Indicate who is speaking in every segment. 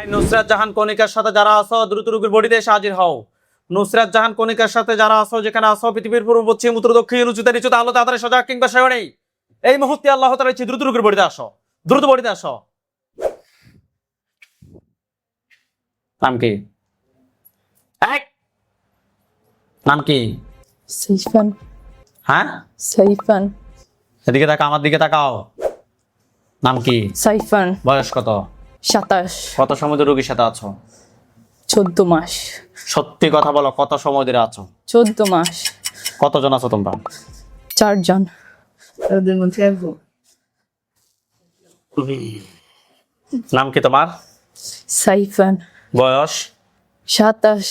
Speaker 1: নুসরাত জাহান কণিকার সাথে যারা আছো দ্রুত রোগীর বডিতে এসে হাজির হও। নুসরাত জাহান কণিকার সাথে যারা আছো, যেখানে আছো পৃথিবীর পূর্ব পশ্চিম উত্তর দক্ষিণ উঁচুতে নিচুতে আলো তাড়াতাড়ি সোজা কিংবা সেও নেই, এই মুহূর্তে আল্লাহ তাআলা ইচ্ছে দ্রুত রোগীর বডিতে আসো, দ্রুত বডিতে আসো। নাম কি? নাম কি?
Speaker 2: সাইফান।
Speaker 1: হ্যাঁ,
Speaker 2: সাইফান।
Speaker 1: এদিকে তাকাও, আমার দিকে তাকাও। নাম কি?
Speaker 2: সাইফান।
Speaker 1: বয়স কত?
Speaker 2: 27।
Speaker 1: কত সময় ধরে রোগীর সাথে আছো?
Speaker 2: 14 মাস।
Speaker 1: সত্যি কথা বলো, কত সময় ধরে আছো?
Speaker 2: 14 মাস।
Speaker 1: কতজন আছো তোমরা?
Speaker 2: 4 জন।
Speaker 1: নাম কি তোমার?
Speaker 2: সাইফান।
Speaker 1: বয়স?
Speaker 2: 27।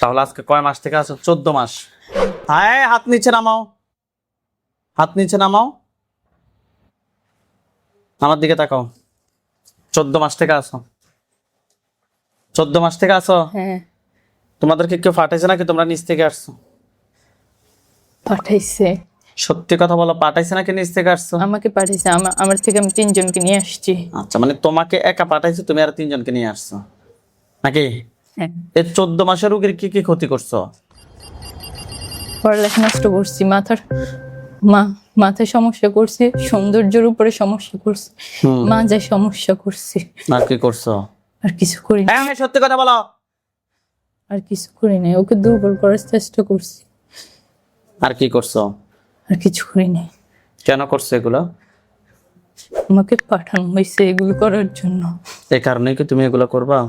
Speaker 1: তাহলে আজকে কয় মাস থেকে আছো? 14 মাস। হ্যাঁ, হাত নিচে নামাও, হাত নিচে নামাও, আমার দিকে তাকাও। 14 মাস থেকে আছো? 14 মাস থেকে আছো?
Speaker 2: হ্যাঁ।
Speaker 1: তোমাদেরকে কেউ পাঠাইছে নাকি তোমরা নিচ থেকে আসছো?
Speaker 2: পাঠাইছে।
Speaker 1: সত্যি কথা বলো, পাঠাইছে নাকি নিচ থেকে আসছো?
Speaker 2: আমাকে পাঠাইছে। আমার থেকে আমি 3 জনকে নিয়ে আসছি।
Speaker 1: আচ্ছা, মানে তোমাকে একা পাঠাইছে, তুমি আর 3 জনকে নিয়ে আসছো নাকি?
Speaker 2: হ্যাঁ।
Speaker 1: এই 14 মাসের রোগীর কি কি ক্ষতি করছো?
Speaker 2: পড়ালেখা নষ্ট করছি, মাথায় সমস্যা করছে, সৌন্দর্যের উপরে সমস্যা করছে, মাঝে সমস্যা করছে।
Speaker 1: আর কি করছো?
Speaker 2: আর কিছু করি না।
Speaker 1: হ্যাঁ, সত্যি কথা বলো।
Speaker 2: আর কিছু করি না, ওকে দুর্বল করার চেষ্টা করছি।
Speaker 1: আর কি করছো?
Speaker 2: আর কিছু করি না।
Speaker 1: কেন করছো এগুলো?
Speaker 2: আমাকে পাঠানো হয়েছে এগুলো করার জন্য।
Speaker 1: এই কারণে কি তুমি এগুলো করবা?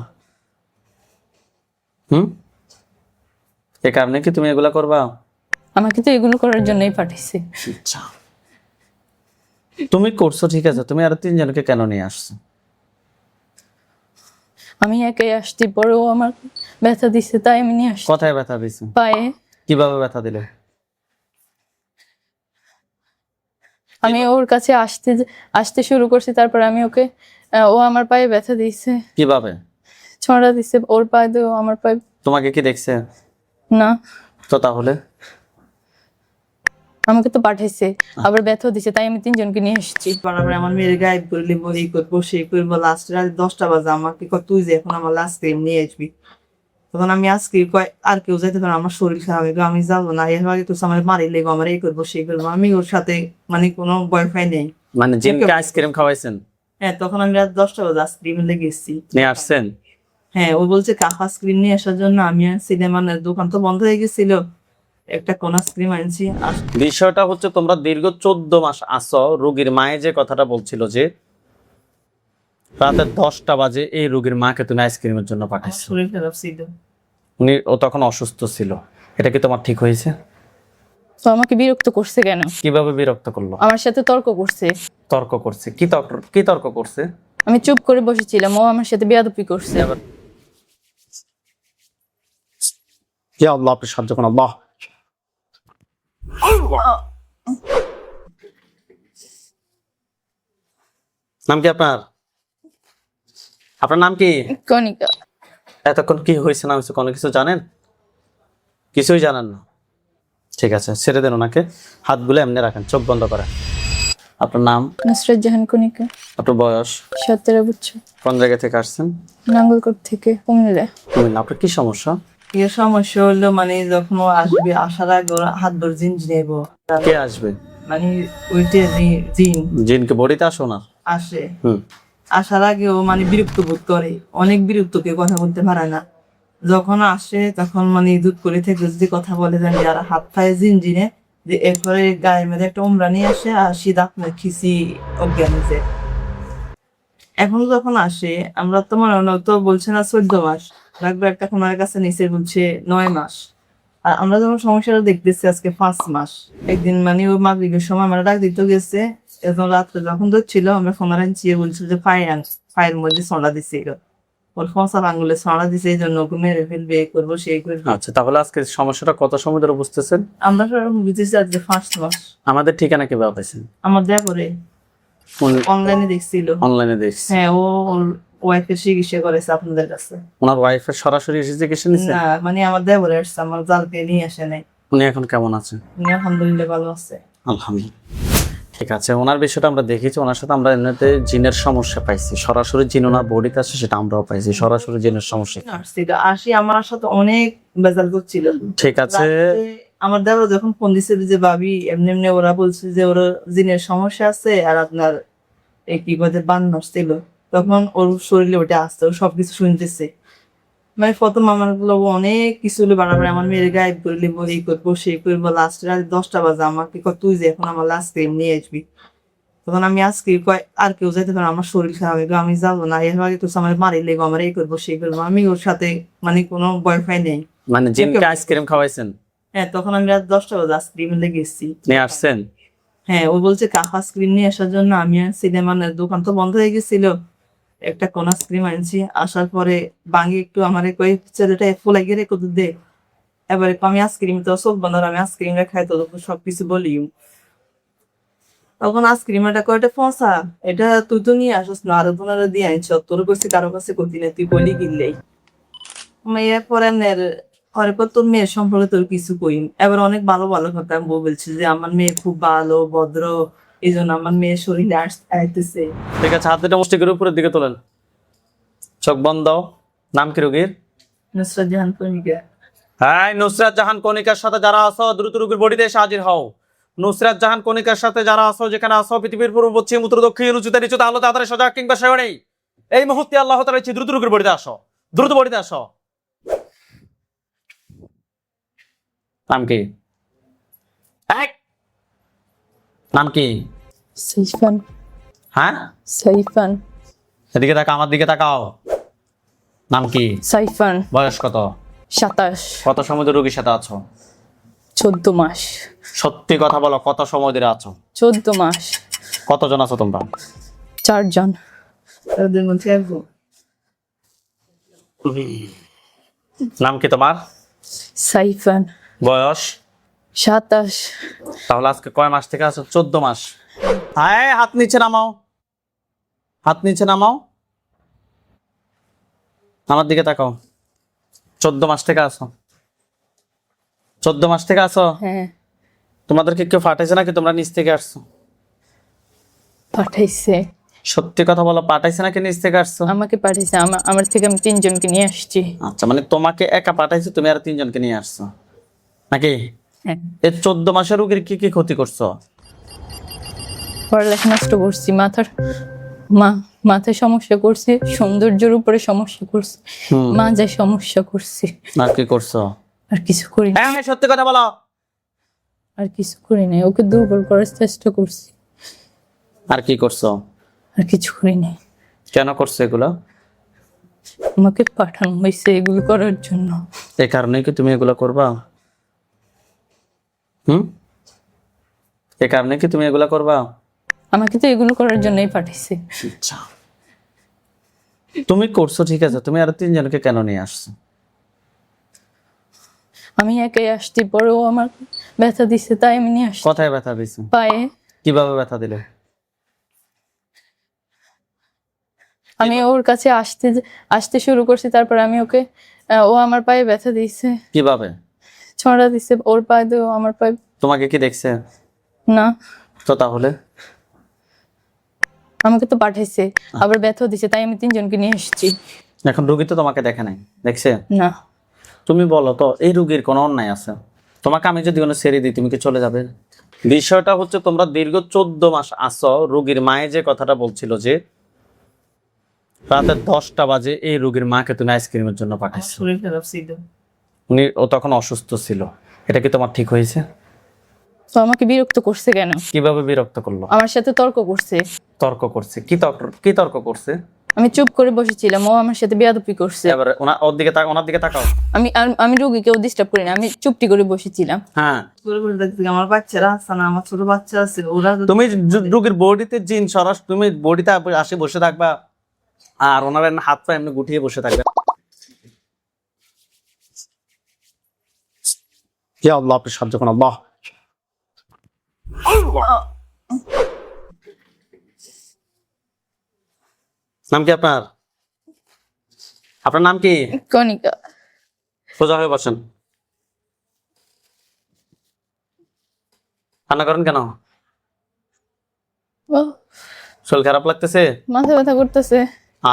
Speaker 1: এই কারণে কি তুমি এগুলো করবা?
Speaker 2: আমাকে তো এগুলো করার জন্যই পাঠাইছে।
Speaker 1: আচ্ছা, তুমি করছো ঠিক আছে, তুমি আর 3 জনকে কেন নিয়ে আসছো?
Speaker 2: আমি একাই আসতে পরেও আমার ব্যথা দিচ্ছে, তাই আমি নিয়ে আসছি।
Speaker 1: কোথায় ব্যথা দিছে?
Speaker 2: পায়ে।
Speaker 1: কিভাবে ব্যথা দিলে?
Speaker 2: আমি ওর কাছে আসতে শুরু করছি, তারপর আমি ওকে ও আমার পায়ে ব্যথা দিয়েছে।
Speaker 1: কিভাবে?
Speaker 2: ছড়া দিছে ওর পায়ে দিয়ে, ও আমার পায়ে।
Speaker 1: তোমাকে কি দেখছে?
Speaker 2: না।
Speaker 1: তো তাহলে
Speaker 2: আমাকে তো পাঠাইছে, আবার ব্যথা দিছে, তাই আমি 3 জনকে নিয়ে আসছি।
Speaker 3: তারপরে আমার মেয়ের গায়েব করলে এই করবো সেই করবো, লাস্ট রাত 10টা বাজে আমাকে কয় তুই যে এখন আমার লাস্ট ক্রিম নিয়ে আসবি। তখন আমি আজকে কয় আর কেউ যাইতে পারে, আমার শরীর খারাপ হয়ে আমি যাবো না, এর আগে তো আমার মারিলে আমার এই করবো সেই করবো। আমি ওর সাথে মানে কোনো বয়ফ্রেন্ড নেই।
Speaker 1: মানে জিনকে আইসক্রিম খাওয়াইছেন?
Speaker 3: হ্যাঁ, তখন আমি রাত 10টা বাজে আইসক্রিম লেগে এসেছি।
Speaker 1: নিয়ে আসছেন?
Speaker 3: হ্যাঁ, ও বলছে কাপ আইসক্রিম নিয়ে আসার জন্য। আমি সিনেমার দোকান তো বন্ধ হয়ে গেছিল, একটা কোন আইসক্রিম আনছি।
Speaker 1: বিষয়টা হচ্ছে তোমরা দীর্ঘ 14 মাস আছো। রোগীর মায়ে যে কথাটা বলছিল যে রাতে 10টা বাজে এই রোগীর মাকে তুমি আইসক্রিমের জন্য পাঠাইছো,
Speaker 3: শরীর খারাপ ছিল।
Speaker 1: ও তখন অসুস্থ ছিল। এটা কি তোমার ঠিক হয়েছে?
Speaker 2: তো আমাকে বিরক্ত করছে কেন?
Speaker 1: কিভাবে বিরক্ত করলো?
Speaker 2: আমার সাথে তর্ক করছে।
Speaker 1: তর্ক করছে? কি তর্ক করছে?
Speaker 2: আমি চুপ করে বসেছিলাম, ও আমার সাথে বেয়াদবি করছে।
Speaker 1: ইয়া আল্লাহ, আপনি সাহায্য করুন আল্লাহ। নাম কি আপনার? আপনার নাম কি?
Speaker 2: কণিকা।
Speaker 1: এতক্ষণ কি হয়েছে না হয়েছে কোনো কিছু জানেন? কিছুই জানেন না? ঠিক আছে, ছেড়ে দেন ওনাকে। হাতগুলো এমনি রাখেন, চোখ বন্ধ করেন। আপনার নাম?
Speaker 2: নুসরাত জাহান কণিকা।
Speaker 1: আপনার বয়স?
Speaker 2: 17 বছর।
Speaker 1: কোন জায়গা থেকে আসছেন?
Speaker 2: নাঙ্গলকোট থেকে, কুমিল্লা।
Speaker 1: আপনার কি সমস্যা?
Speaker 3: এর সমস্যা হলো মানে যখন ও আসবে, আসার আগে ওরা হাত ধরে জিন নেবো।
Speaker 1: কে আসবে?
Speaker 3: মানে ওইটা জিন
Speaker 1: জিনকে বডিতে আসো না?
Speaker 3: আসে। আসার আগে ও মানে বিরক্ত বোধ করে, অনেক বিরক্ত, কেউ কথা বলতে পারে না। যখন আসে তখন মানে দুধ করে থেকে যদি কথা বলে যান আর হাত পায়ে জিনে যে এরপরে গায়ের মধ্যে একটা উমরা নিয়ে আসে আর সিধা আপনার খিচি অজ্ঞান হয়েছে। এখন যখন আসে আমরা তো মনে হয় তো বলছে না 14 মাস লাগবে, একটা ওনার কাছে নিচে বলছে 9 মাস। আর আমরা যখন সমস্যাটা দেখতেছি আজকে 5 মাস। একদিন মানে ও মাগরিবের সময় আমরা ডাক দিতে গেছে, এখন রাত্রে যখন ছিল আমরা ফোন চিয়ে বলছিল যে পায়ের মধ্যে ছড়া দিছে, ওর ফসার আঙ্গুলে ছড়া দিছে, এই জন্য ওকে মেরে ফেলবে, এই করবো সেই করবো।
Speaker 1: আচ্ছা, তাহলে আজকে সমস্যাটা কত সময় ধরে বুঝতেছেন?
Speaker 3: আমরা বুঝেছি আজকে 5 মাস।
Speaker 1: আমাদের ঠিকানা কিভাবে পাইছেন?
Speaker 3: আমার দেখা করে অনলাইনে দেখছিল।
Speaker 1: অনলাইনে দেখছি।
Speaker 3: হ্যাঁ, ও ওর ওয়াইফের চিকিৎসা করেছে আপনাদের কাছে।
Speaker 1: ওনার ওয়াইফের সরাসরি এসে চিকিৎসা নিছে?
Speaker 3: না, মানে আমার দেখা করে আসছে, আমার জালকে নিয়ে আসে নাই।
Speaker 1: উনি এখন কেমন আছেন?
Speaker 3: উনি আলহামদুলিল্লাহ ভালো আছে।
Speaker 1: আলহামদুলিল্লাহ। ঠিক আছে, ওনার বিষয়টা আমরা দেখেছি, ওনার সাথে আমরা এমনিতে জিনের সমস্যা পাইছি, সরাসরি জিন ওনার বডিতে আছে সেটা আমরাও পাইছি, সরাসরি জিনের সমস্যা।
Speaker 3: আসি আমার সাথে অনেক বেজাল করছিল।
Speaker 1: ঠিক আছে,
Speaker 3: রাত্রে আমার দাদা যখন ফোন দিছিল যে ভাবি এমনি এমনি ওরা বলছে যে ওর জিনের সমস্যা আছে আর আপনার এই কি বলে বান্নর ছিল, তখন ওর শরীরে ওটা আসছে, ও সবকিছু শুনতেছে। মানে প্রথম আমার গুলো অনেক কিছু হলো বাড়াবাড়ি, আমার মেয়ের গায়ে করে লিবো, এই করবো সেই করবো। লাস্ট রাত 10টা বাজে আমাকে কয় তুই যে এখন আমার লাস্ট ক্রিম নিয়ে আসবি। তখন আমি আজকে কয় আর কেউ যাইতে পারে, আমার শরীর খারাপ হয়ে গেলো, আমি যাবো না, এর আগে তো আমার মারি লেগো, আমার এই করবো সেই করবো। আমি ওর সাথে মানে কোনো বয়ফ্রেন্ড নেই।
Speaker 1: মানে জিনকে আইসক্রিম খাওয়াইছেন?
Speaker 3: হ্যাঁ, তখন আমি রাত 10টা বাজে আইসক্রিম লেগে এসেছি।
Speaker 1: নিয়ে আসছেন?
Speaker 3: হ্যাঁ, ও বলছে কাফ আইসক্রিম নিয়ে আসার জন্য। আমি সিনেমার দোকান তো বন্ধ হয়ে গেছিল, একটা কোন আইসক্রিম আনছি। আসার পরে বাঙ্গি একটু আমার কই ছেলেটা ফুলাই গিয়ে রেখে দে, এবারে আমি আইসক্রিম তো সব বন্ধ, আমি আইসক্রিমটা খাই তো সবকিছু বলি। তখন আইসক্রিম এটা কয়টা ফসা, এটা তুই তো নিয়ে আসস না, আরো তোনারা দিয়ে আনছ, তোর কাছে কারো কাছে করতি না, তুই বলি কিনলেই। মেয়ের পরে পরে পর তোর মেয়ের সম্পর্কে তোর কিছু কই। এবার অনেক ভালো ভালো কথা বউ বলছে যে আমার মেয়ে খুব ভালো ভদ্র, এই জন্য আমার মেয়ের শরীরে আইতেছে।
Speaker 1: ঠিক আছে, হাত দুটো মুষ্টি করে উপরের দিকে তোলেন, চোখ বন্ধ। নাম কি রোগীর?
Speaker 3: নুসরাত জাহান কণিকা।
Speaker 1: হ্যাঁ, নুসরাত জাহান কণিকার সাথে যারা আছো দ্রুত রোগীর বডিতে এসে হাজির হও। নুসরাত জাহান কণিকার সাথে যারা আছো, যেখানে আছো পৃথিবীর পূর্ব পশ্চিম উত্তর দক্ষিণ উঁচুতে নিচুতে আলো তাড়াতাড়ি সোজা কিংবা সেও নেই, এই মুহূর্তে আল্লাহ তাআলা ইচ্ছে দ্রুত রোগীর বডিতে আসো, দ্রুত বডিতে আসো। নাম কি? এই, নাম কি?
Speaker 2: সাইফান।
Speaker 1: হ্যাঁ,
Speaker 2: সাইফান।
Speaker 1: এদিকে তাকাও, আমার দিকে তাকাও। নাম কি?
Speaker 2: সাইফান।
Speaker 1: বয়স কত?
Speaker 2: 27।
Speaker 1: কত সময় ধরে রোগীর সাথে আছো?
Speaker 2: 14 মাস।
Speaker 1: সত্যি কথা বলো, কত সময় ধরে আছো?
Speaker 2: 14 মাস।
Speaker 1: কতজন আছো তোমরা?
Speaker 2: 4 জন।
Speaker 3: তাদের মধ্যে একজন।
Speaker 1: নাম কি তোমার?
Speaker 2: সাইফান।
Speaker 1: বয়স?
Speaker 2: 27।
Speaker 1: তাহলে আজকে কয় মাস থেকে আছো? 14 মাস। হ্যাঁ, হাত নিচে নামাও, হাত নিচে নামাও, আমার দিকে তাকাও। 14 মাস থেকে আছো? 14 মাস থেকে আছো?
Speaker 2: হ্যাঁ।
Speaker 1: তোমাদেরকে কেউ পাঠাইছে নাকি তোমরা নিচ থেকে আসছো?
Speaker 2: পাঠাইছে।
Speaker 1: সত্যি কথা বলো, পাঠাইছে নাকি নিচ থেকে আসছো?
Speaker 2: আমাকে পাঠাইছে, আমার থেকে আমি 3 জনকে নিয়ে আসছি।
Speaker 1: আচ্ছা, মানে তোমাকে একা পাঠাইছে, তুমি আর 3 জনকে নিয়ে আসছো নাকি?
Speaker 2: হ্যাঁ।
Speaker 1: এই 14 মাসের রোগীর কি কি ক্ষতি করছো?
Speaker 2: পড়ালেখা নষ্ট করছি, মাথায় সমস্যা করছি, সৌন্দর্যের উপরে সমস্যা করছি, মাঝে সমস্যা করছি।
Speaker 1: আর কি করছো?
Speaker 2: আর কিছু করি না।
Speaker 1: হ্যাঁ, সত্যি কথা বলো।
Speaker 2: আর কিছু করি নাই, ওকে দুর্বল করার চেষ্টা করছি।
Speaker 1: আর কি করছো?
Speaker 2: আর কিছু করি নাই।
Speaker 1: কেন করছো এগুলো?
Speaker 2: আমাকে পাঠানো হয়েছে এগুলো করার জন্য।
Speaker 1: এই কারণে কি তুমি এগুলো করবা? এই কারণে কি তুমি এগুলো করবা?
Speaker 2: আমাকে তো এগুলো করার জন্যই পাঠাইছে।
Speaker 1: আচ্ছা, তুমি করছো ঠিক আছে, তুমি আর 3 জনকে কেন নিয়ে আসছো?
Speaker 2: আমি একাই আসছি, পরেও আমার ব্যথা দিচ্ছে, তাই আমি নিয়ে আসছি।
Speaker 1: কোথায় ব্যথা দিছে?
Speaker 2: পায়ে।
Speaker 1: কিভাবে ব্যথা দিলে?
Speaker 2: আমি ওর কাছে আসতে শুরু করছি, তারপর আমি ওকে ও আমার পায়ে ব্যথা দিয়েছে।
Speaker 1: কিভাবে?
Speaker 2: ছড়া দিছে ওর পায়ে দিয়ে, আমার পায়ে।
Speaker 1: তোমাকে কি দেখছে?
Speaker 2: না।
Speaker 1: তো তাহলে
Speaker 2: আমাকে তো পাঠাইছে, আবার ব্যথা দিছে, তাই আমি 3 জনকে নিয়ে আসছি।
Speaker 1: এখন রোগী তো তোমাকে দেখে নাই, দেখছে?
Speaker 2: না।
Speaker 1: তুমি বলো তো, এই রোগীর কোনো অন্যায় আছে? তোমাকে আমি যদি কোনো ছেড়ে দিই, তুমি কি চলে যাবে? বিষয়টা হচ্ছে তোমরা দীর্ঘ 14 মাস আছো। রোগীর মায়ে যে কথাটা বলছিল যে রাতে 10টা বাজে এই রোগীর মাকে তুমি আইসক্রিমের জন্য পাঠাইছো,
Speaker 3: শরীর খারাপ ছিল।
Speaker 1: ও তখন অসুস্থ ছিল, এটা কি তোমার ঠিক হয়েছে?
Speaker 2: তো আমাকে বিরক্ত করছে কেন?
Speaker 1: কিভাবে বিরক্ত করলো?
Speaker 2: আমার সাথে তর্ক করছে।
Speaker 1: তর্ক করছে? কি তর্ক করছে?
Speaker 2: আমি চুপ করে বসেছিলাম, ও আমার সাথে বেয়াদবি করছে।
Speaker 1: এবার ওনার দিকে তাকাও।
Speaker 2: আমি রোগীকেও ডিস্টার্ব করি না, আমি চুপটি করে বসেছিলাম।
Speaker 1: হ্যাঁ,
Speaker 3: করে করে দেখছি আমার বাচ্চারা আছে না, আমার ছোট বাচ্চা আছে, ওরা
Speaker 1: তুমি রোগীর বডিতে জিন সরাস, তুমি বডিতে আসে বসে থাকবা আর ওনার হাত পা এমনি গুটিয়ে বসে থাকবে। ইয়া আল্লাহ, আপনি সাহায্য করুন আল্লাহ। নাম কি আপনার? আপনার নাম কি?
Speaker 2: কণিকা।
Speaker 1: সোজা হয়ে বসেন। কান্না করেন কেন?
Speaker 2: ও,
Speaker 1: শরীর খারাপ লাগতেছে?
Speaker 2: মাথা ব্যথা করতেছে,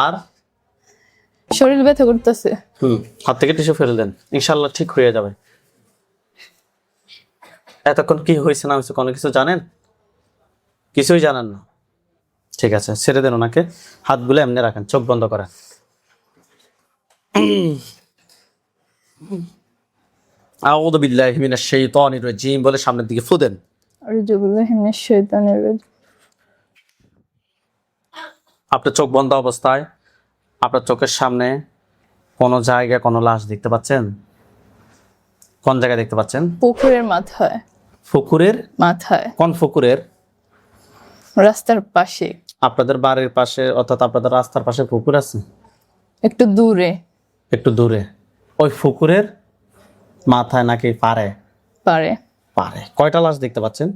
Speaker 1: আর
Speaker 2: শরীর ব্যথা করতেছে।
Speaker 1: হাত থেকে টিস্যু ফেলে দেন, ইনশাল্লাহ ঠিক হয়ে যাবে। এতক্ষণ কি হয়েছে না হয়েছে কোনো কিছু জানেন? কিছুই জানেন না? ঠিক আছে, ছেড়ে দেন ওনাকে। হাতগুলো এমনি রাখেন, চোখ বন্ধ করেন। আউযু বিল্লাহি মিনাশ শাইতানির রাজিম বলে সামনের দিকে ফু দেন।
Speaker 2: আউযু বিল্লাহি মিনাশ শাইতানির রাজিম।
Speaker 1: আপনার চোখ বন্ধ অবস্থায় আপনার চোখের সামনে কোন জায়গায় কোনো লাশ দেখতে পাচ্ছেন? কোন জায়গায় দেখতে পাচ্ছেন?
Speaker 2: পুকুরের মাথায়।
Speaker 1: পুকুরের
Speaker 2: মাথায়?
Speaker 1: কোন পুকুরের?
Speaker 2: রাস্তার পাশে।
Speaker 1: আপনাদের বাড়ির পাশে অর্থাৎ আপনাদের রাস্তার পাশে পুকুর আছে?
Speaker 2: একটু দূরে।
Speaker 1: একটু দূরে। ওই পুকুরের মাথায় নাকি পারে?
Speaker 2: পারে।
Speaker 1: পারে। কয়টা লাশ দেখতে পাচ্ছেন?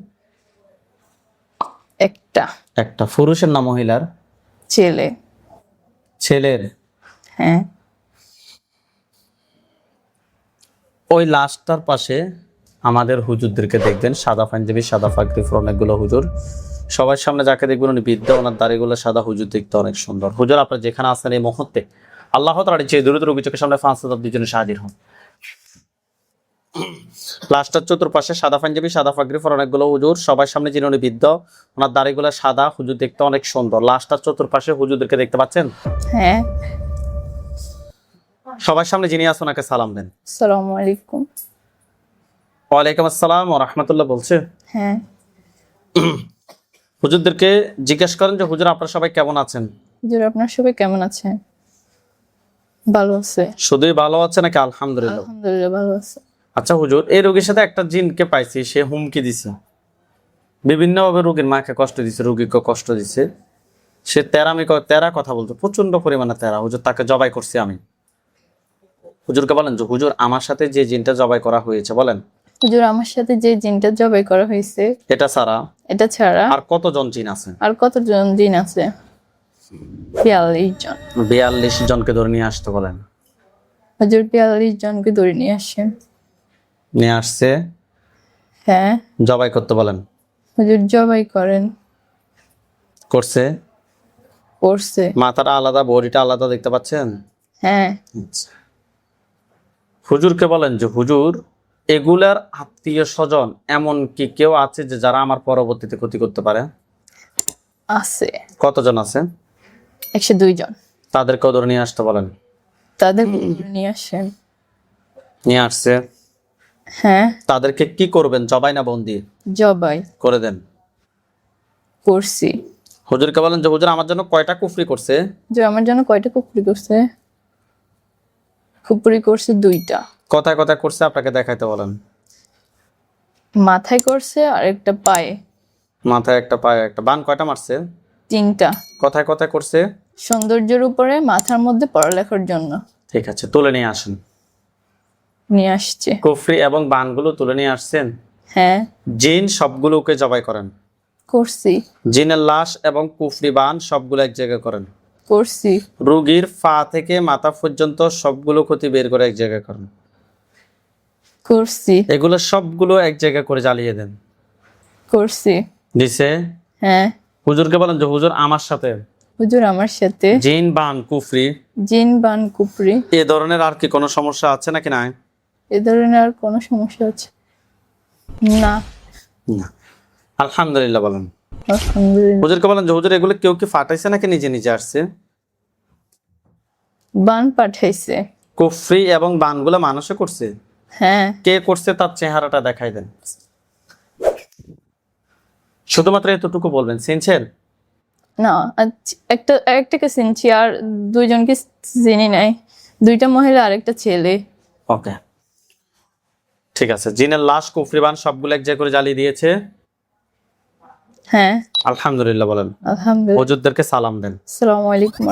Speaker 2: একটা।
Speaker 1: একটা। পুরুষের না মহিলার?
Speaker 2: ছেলে।
Speaker 1: ছেলের?
Speaker 2: হ্যাঁ।
Speaker 1: ওই লাশটার পাশে আমাদের হুজুরদেরকে দেখবেন, সাদা পাঞ্জাবি, সাদা পাগড়ি, অনেকগুলো হুজুর। সবার সামনে যাকে দেখবেন উনি বৃদ্ধ, ওনার দাড়িগুলো সাদা, হুজুর দেখতে অনেক সুন্দর। হুজুর আপনারা যেখানে আছেন এই মুহূর্তে আল্লাহ তাআলার যে দূর রোগী চোখের সামনে 5,000 জন্য হাজির হন। লাশটার চতুর্পাশে সাদা পাঞ্জাবি, সাদা পাগড়ি, অনেকগুলো হুজুর। সবার সামনে যিনি উনি বৃদ্ধ, ওনার দাড়িগুলো সাদা, হুজুর দেখতে অনেক সুন্দর। লাশটার চতুর্পাশে হুজুরদেরকে দেখতে পাচ্ছেন?
Speaker 2: হ্যাঁ।
Speaker 1: সবার সামনে যিনি আছেন ওনাকে সালাম দেন।
Speaker 2: আসসালামু আলাইকুম।
Speaker 1: ওয়ালাইকুম আসসালাম ওয়া রাহমাতুল্লাহ বলছে।
Speaker 2: হ্যাঁ।
Speaker 1: হুজুরদেরকে জিজ্ঞেস করেন যে হুজুর আপনারা সবাই কেমন আছেন?
Speaker 2: হুজুর আপনার সবাই কেমন আছেন? ভালো আছে।
Speaker 1: শুধুই ভালো আছে নাকি আলহামদুলিল্লাহ?
Speaker 2: আলহামদুলিল্লাহ ভালো আছে।
Speaker 1: আচ্ছা হুজুর, এই রোগীর সাথে একটা জিনকে পাইছি, সে হুমকি দিছে, বিভিন্নভাবে রোগীর মাকে কষ্ট দিছে, রোগীকে কষ্ট দিছে। সে তেরা কথা বলতো, প্রচন্ড পরিমাণে তেরা। হুজুর তাকে জবাই করছি আমি। হুজুরকে বলেন যে হুজুর আমার সাথে যে জিনটা জবাই করা হয়েছে, বলেন
Speaker 2: হুজুর আমার সাথে যে জিনটা জবাই করা হয়েছে
Speaker 1: এটা ছাড়া
Speaker 2: এটা ছাড়া
Speaker 1: আর কতজন জিন আছে?
Speaker 2: আর কতজন জিন আছে? 42 জন।
Speaker 1: 42 জনকে ধরে নিয়ে আসতে বলেন।
Speaker 2: হুজুর 42 জনকে ধরে নিয়ে আসেন।
Speaker 1: নিয়ে আসছে,
Speaker 2: হ্যাঁ।
Speaker 1: জবাই করতে বলেন।
Speaker 2: হুজুর জবাই করেন।
Speaker 1: করছে?
Speaker 2: করছে।
Speaker 1: মাথাটা আলাদা, বডিটা আলাদা দেখতে পাচ্ছেন?
Speaker 2: হ্যাঁ।
Speaker 1: হুজুরকে বলেন যে হুজুর এগুলার আত্মীয় স্বজন এমন কি কেউ আছে যে যারা আমার পরবর্তীতে ক্ষতি করতে পারে?
Speaker 2: আছে।
Speaker 1: কতজন আছে?
Speaker 2: 102 জন।
Speaker 1: তাদেরকেও ধরে নিয়ে আসতে বলেন।
Speaker 2: তাদের নিয়ে আসেন।
Speaker 1: নিয়ে আসছে।
Speaker 2: হ্যাঁ।
Speaker 1: তাদেরকে কি করবেন, জবাই না বন্দি?
Speaker 2: জবাই
Speaker 1: করে দেন।
Speaker 2: করছি।
Speaker 1: হুজুরকে বলেন যে হুজুর আমার জন্য কয়টা কুফরি করছে?
Speaker 2: যে আমার জন্য কয়টা কুপুরি করছে? কুপুরি করছে 2টা।
Speaker 1: কথায় কথায় করছে, আপনাকে দেখাইতে বলেন।
Speaker 2: মাথায় করছে আর একটা পায়ে।
Speaker 1: মাথায় একটা, পায়ে একটা। বান কয়টা মারছে?
Speaker 2: 3টা।
Speaker 1: কথায় কথায় করছে?
Speaker 2: সৌন্দর্যের উপরে, মাথার মধ্যে পড়ালেখার জন্য।
Speaker 1: ঠিক আছে, তুলে নিয়ে আসেন।
Speaker 2: নিয়ে আসছে।
Speaker 1: কুফরি এবং বানগুলো তুলে নিয়ে আসছেন।
Speaker 2: হ্যাঁ।
Speaker 1: জিন সবগুলোকে জবাই করেন।
Speaker 2: করছি।
Speaker 1: জিনের লাশ এবং কুফরি বান সবগুলো এক জায়গায় করেন।
Speaker 2: করছি।
Speaker 1: রোগীর পা থেকে মাথা পর্যন্ত সবগুলো ক্ষতি বের করে এক জায়গায় করেন।
Speaker 2: করছি।
Speaker 1: এগুলো সবগুলো এক জায়গায় করে জ্বালিয়ে দেন।
Speaker 2: করছি।
Speaker 1: দিছে?
Speaker 2: হ্যাঁ।
Speaker 1: হুজুরকে বলেন যে হুজুর আমার সাথে
Speaker 2: হুজুর আমার সাথে
Speaker 1: জিন বান কুফরি
Speaker 2: জিন বান কুপুরি
Speaker 1: এ ধরনের আর কি কোনো সমস্যা আছে নাকি? নাই।
Speaker 2: এ ধরনের আর কোনো সমস্যা আছে? না।
Speaker 1: না। আলহামদুলিল্লাহ বলেন।
Speaker 2: আলহামদুলিল্লাহ।
Speaker 1: হুজুরকে বলেন যে হুজুর এগুলো কেউ কি ফাটাইছে নাকি নিজে নিজে আসছে?
Speaker 2: বান পাঠাইছে।
Speaker 1: কুফরি এবং বানগুলো মানুষে করছে?
Speaker 2: হ্যাঁ।
Speaker 1: কে করছে তার চেহারাটা দেখাই দেন। শুধুমাত্র এতটুকু বলবেন, চিনছেন?
Speaker 2: না, একটাকে চিনছি, আর 2 জনকে চিনি নাই। 2টা মহিলা আর একটা ছেলে।
Speaker 1: ওকে, ঠিক আছে। জিনের লাশ, কুফরি বান সবগুলো এক জায়গায় করে জ্বালিয়ে দিয়েছে।
Speaker 2: হ্যাঁ।
Speaker 1: আলহামদুলিল্লাহ বলেন।
Speaker 2: আলহামদুলিল্লাহ।
Speaker 1: হুজুরদেরকে সালাম দেন।
Speaker 2: আসসালামু আলাইকুম।